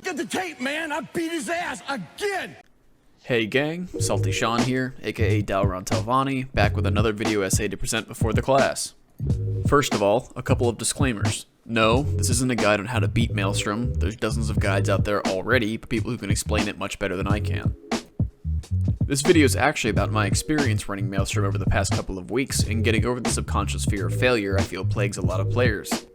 Look at the tape, man. I beat his ass again. Hey gang, Salty Sean here, aka Dalron Telvani, back with another video essay to present before the class. First of all, a couple of disclaimers. No, this isn't a guide on how to beat Maelstrom. There's dozens of guides out there already, but people who can explain it much better than I can. This video is actually about my experience running Maelstrom over the past couple of weeks and getting over the subconscious fear of failure I feel plagues a lot of players.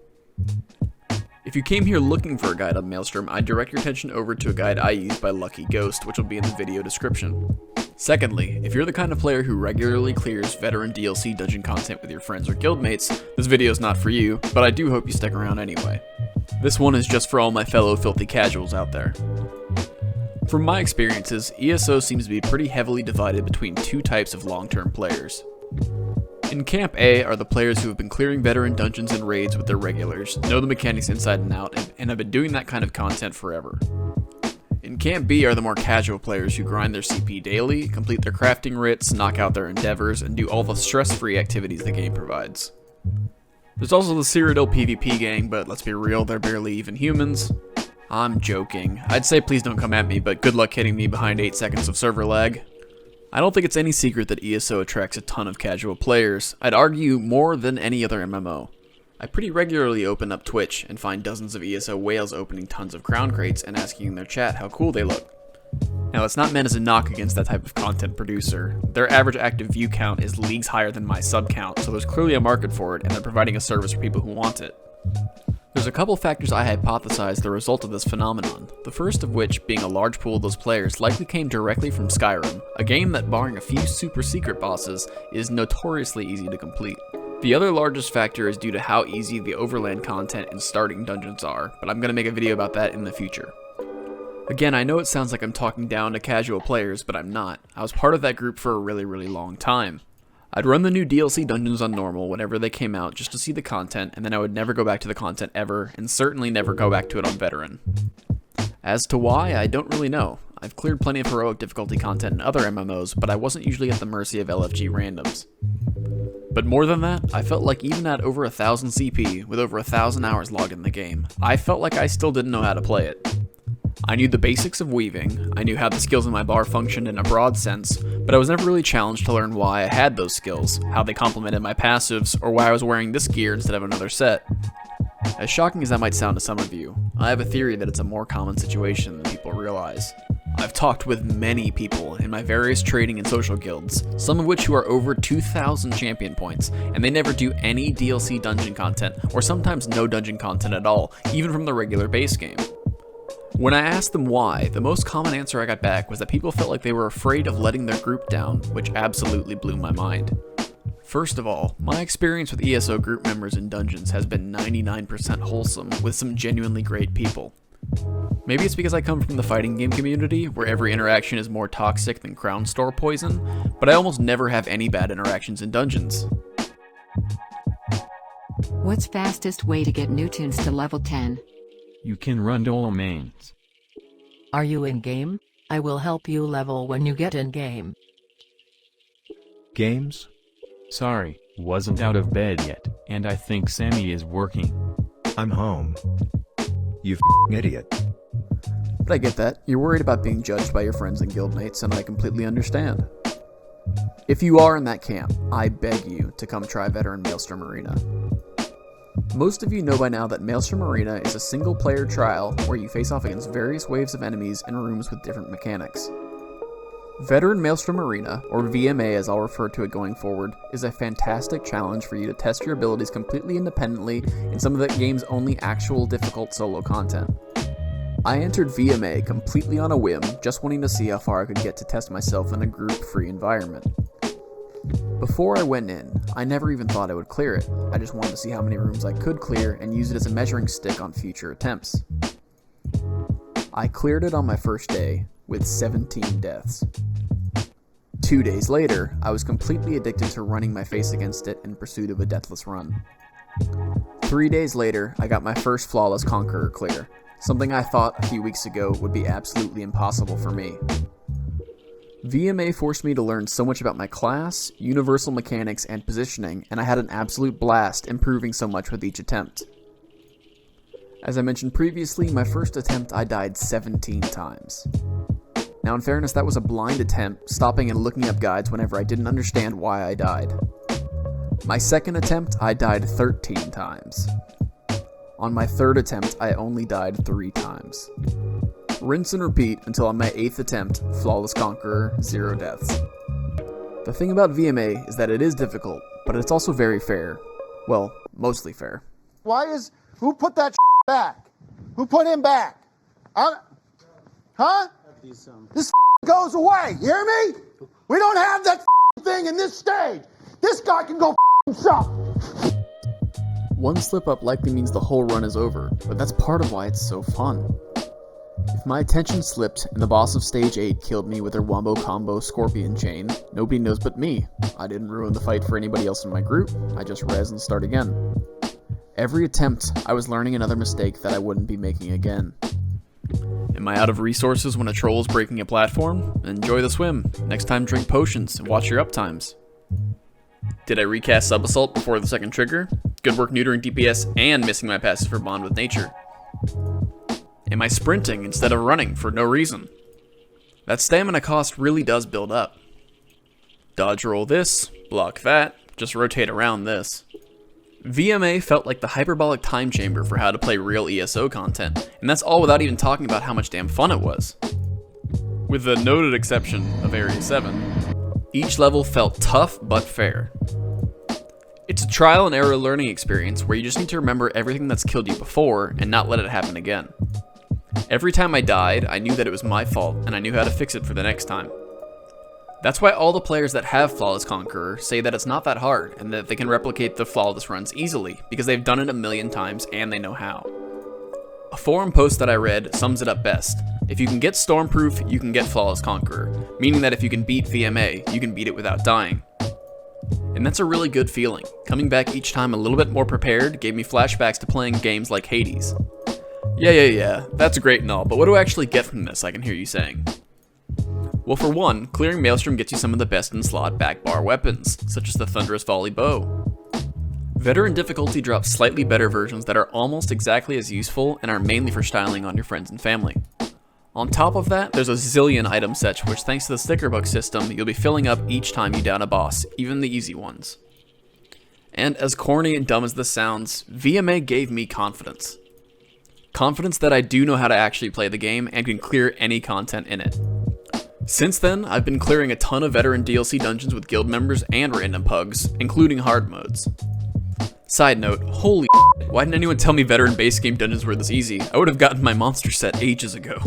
If you came here looking for a guide on Maelstrom, I'd direct your attention over to a guide I use by LuckyGhost, which will be in the video description. Secondly, if you're the kind of player who regularly clears veteran DLC dungeon content with your friends or guildmates, this video is not for you, but I do hope you stick around anyway. This one is just for all my fellow filthy casuals out there. From my experiences, ESO seems to be pretty heavily divided between two types of long-term players. In Camp A are the players who have been clearing veteran dungeons and raids with their regulars, know the mechanics inside and out, and have been doing that kind of content forever. In Camp B are the more casual players who grind their CP daily, complete their crafting writs, knock out their endeavors, and do all the stress-free activities the game provides. There's also the Cyrodiil PvP gang, but let's be real, they're barely even humans. I'm joking. I'd say please don't come at me, but good luck hitting me behind 8 seconds of server lag. I don't think it's any secret that ESO attracts a ton of casual players. I'd argue more than any other MMO. I pretty regularly open up Twitch and find dozens of ESO whales opening tons of crown crates and asking in their chat how cool they look. Now that's not meant as a knock against that type of content producer. Their average active view count is leagues higher than my sub count, so there's clearly a market for it and they're providing a service for people who want it. There's a couple factors I hypothesize the result of this phenomenon, the first of which being a large pool of those players likely came directly from Skyrim, a game that, barring a few super secret bosses, is notoriously easy to complete. The other largest factor is due to how easy the overland content and starting dungeons are, but I'm going to make a video about that in the future. Again, I know it sounds like I'm talking down to casual players, but I'm not. I was part of that group for a really long time. I'd run the new DLC dungeons on normal whenever they came out just to see the content, and then I would never go back to the content ever, and certainly never go back to it on veteran. As to why, I don't really know. I've cleared plenty of heroic difficulty content in other MMOs, but I wasn't usually at the mercy of LFG randoms. But more than that, I felt like even at over 1000 CP, with over 1000 hours logged in the game, I felt like I still didn't know how to play it. I knew the basics of weaving, I knew how the skills in my bar functioned in a broad sense, but I was never really challenged to learn why I had those skills, how they complemented my passives, or why I was wearing this gear instead of another set. As shocking as that might sound to some of you, I have a theory that it's a more common situation than people realize. I've talked with many people in my various trading and social guilds, some of which who are over 2,000 champion points, and they never do any DLC dungeon content, or sometimes no dungeon content at all, even from the regular base game. When I asked them why, the most common answer I got back was that people felt like they were afraid of letting their group down, which absolutely blew my mind. First of all, my experience with ESO group members in dungeons has been 99% wholesome, with some genuinely great people. Maybe it's because I come from the fighting game community, where every interaction is more toxic than Crown Store poison, but I almost never have any bad interactions in dungeons. What's fastest way to get Newtons to level 10? You can run dual mains. Are you in-game? I will help you level when you get in-game. Games? Sorry, wasn't out of bed yet, and I think Sammy is working. I'm home. You idiot. But I get that. You're worried about being judged by your friends and guildmates, and I completely understand. If you are in that camp, I beg you to come try Veteran Maelstrom Arena. Most of you know by now that Maelstrom Arena is a single-player trial where you face off against various waves of enemies in rooms with different mechanics. Veteran Maelstrom Arena, or VMA as I'll refer to it going forward, is a fantastic challenge for you to test your abilities completely independently in some of the game's only actual difficult solo content. I entered VMA completely on a whim, just wanting to see how far I could get to test myself in a group-free environment. Before I went in, I never even thought I would clear it. I just wanted to see how many rooms I could clear and use it as a measuring stick on future attempts. I cleared it on my first day, with 17 deaths. 2 days later, I was completely addicted to running my face against it in pursuit of a deathless run. 3 days later, I got my first Flawless Conqueror clear, something I thought a few weeks ago would be absolutely impossible for me. VMA forced me to learn so much about my class, universal mechanics, and positioning, and I had an absolute blast improving so much with each attempt. As I mentioned previously, my first attempt I died 17 times. Now in fairness, that was a blind attempt, stopping and looking up guides whenever I didn't understand why I died. My second attempt, I died 13 times. On my third attempt, I only died 3 times. Rinse and repeat until on my 8th attempt, Flawless Conqueror, 0 deaths. The thing about VMA is that it is difficult, but it's also very fair. Well, mostly fair. Who put that back? Who put him back? Huh? This goes away, you hear me? We don't have that thing in this stage. This guy can go himself. One slip up likely means the whole run is over, but that's part of why it's so fun. If my attention slipped and the boss of stage 8 killed me with her wombo combo scorpion chain, nobody knows but me. I didn't ruin the fight for anybody else in my group, I just res and start again. Every attempt, I was learning another mistake that I wouldn't be making again. Am I out of resources when a troll is breaking a platform? Enjoy the swim. Next time drink potions and watch your uptimes. Did I recast Sub Assault before the second trigger? Good work neutering DPS and missing my passive for bond with nature. Am I sprinting instead of running for no reason? That stamina cost really does build up. Dodge roll this, block that, just rotate around this. VMA felt like the hyperbolic time chamber for how to play real ESO content, and that's all without even talking about how much damn fun it was. With the noted exception of Area 7, each level felt tough but fair. It's a trial and error learning experience where you just need to remember everything that's killed you before and not let it happen again. Every time I died, I knew that it was my fault and I knew how to fix it for the next time. That's why all the players that have Flawless Conqueror say that it's not that hard and that they can replicate the flawless runs easily because they've done it a million times and they know how. A forum post that I read sums it up best. If you can get Stormproof, you can get Flawless Conqueror, meaning that if you can beat VMA, you can beat it without dying. And that's a really good feeling. Coming back each time a little bit more prepared gave me flashbacks to playing games like Hades. Yeah, that's great and all, but what do I actually get from this, I can hear you saying? Well, for one, clearing Maelstrom gets you some of the best in slot back bar weapons, such as the Thunderous Volley Bow. Veteran difficulty drops slightly better versions that are almost exactly as useful and are mainly for styling on your friends and family. On top of that, there's a zillion item sets which, thanks to the sticker book system, you'll be filling up each time you down a boss, even the easy ones. And as corny and dumb as this sounds, VMA gave me confidence. Confidence that I do know how to actually play the game and can clear any content in it. Since then, I've been clearing a ton of veteran DLC dungeons with guild members and random pugs, including hard modes. Side note, holy shit, why didn't anyone tell me veteran base game dungeons were this easy? I would have gotten my monster set ages ago.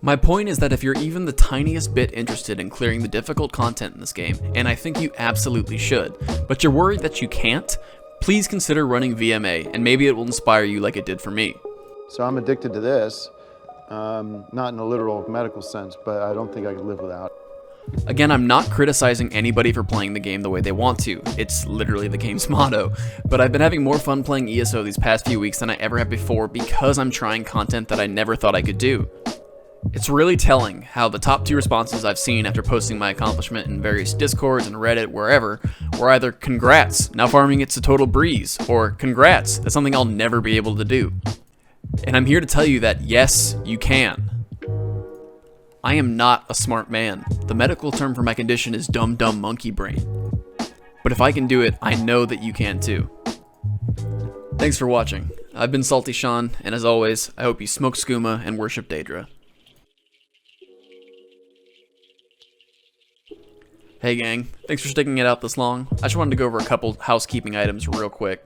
My point is that if you're even the tiniest bit interested in clearing the difficult content in this game, and I think you absolutely should, but you're worried that you can't, please consider running VMA, and maybe it will inspire you like it did for me. So I'm addicted to this. Not in a literal medical sense, but I don't think I could live without. Again, I'm not criticizing anybody for playing the game the way they want to. It's literally the game's motto. But I've been having more fun playing ESO these past few weeks than I ever have before because I'm trying content that I never thought I could do. It's really telling how the top 2 responses I've seen after posting my accomplishment in various Discords and Reddit, wherever, were either "Congrats, now farming it's a total breeze," or "Congrats, that's something I'll never be able to do." And I'm here to tell you that yes, you can. I am not a smart man. The medical term for my condition is dumb monkey brain. But if I can do it, I know that you can too. Thanks for watching. I've been Salty Sean, and as always, I hope you smoke skooma and worship Daedra. Hey gang, thanks for sticking it out this long. I just wanted to go over a couple housekeeping items real quick.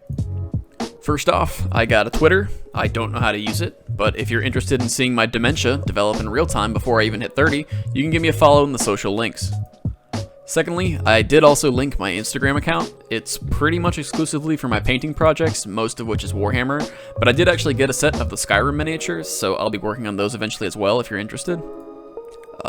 First off, I got a Twitter. I don't know how to use it, but if you're interested in seeing my dementia develop in real time before I even hit 30, you can give me a follow in the social links. Secondly, I did also link my Instagram account. It's pretty much exclusively for my painting projects, most of which is Warhammer, but I did actually get a set of the Skyrim miniatures, so I'll be working on those eventually as well if you're interested.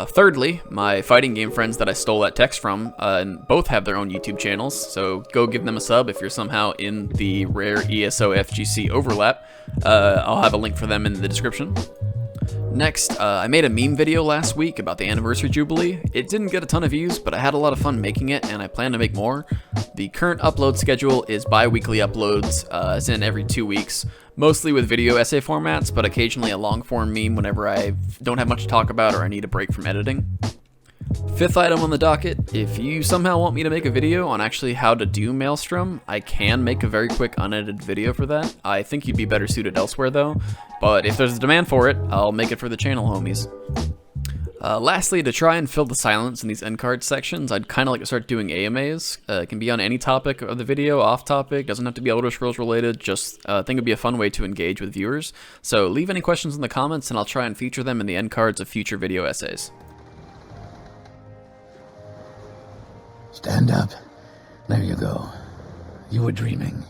Thirdly, my fighting game friends that I stole that text from, and both have their own YouTube channels, so go give them a sub if you're somehow in the rare ESO FGC overlap. I'll have a link for them in the description. Next, I made a meme video last week about the Anniversary Jubilee. It didn't get a ton of views, but I had a lot of fun making it, and I plan to make more. The current upload schedule is bi-weekly uploads, as in every 2 weeks, mostly with video essay formats, but occasionally a long form meme whenever I don't have much to talk about or I need a break from editing. Fifth item on the docket, if you somehow want me to make a video on actually how to do Maelstrom, I can make a very quick unedited video for that. I think you'd be better suited elsewhere though, but if there's a demand for it, I'll make it for the channel, homies. Lastly, to try and fill the silence in these end card sections, I'd kind of like to start doing AMAs. It can be on any topic of the video, off topic, doesn't have to be Elder Scrolls related, just I think it'd be a fun way to engage with viewers. So leave any questions in the comments and I'll try and feature them in the end cards of future video essays. Stand up. There you go. You were dreaming.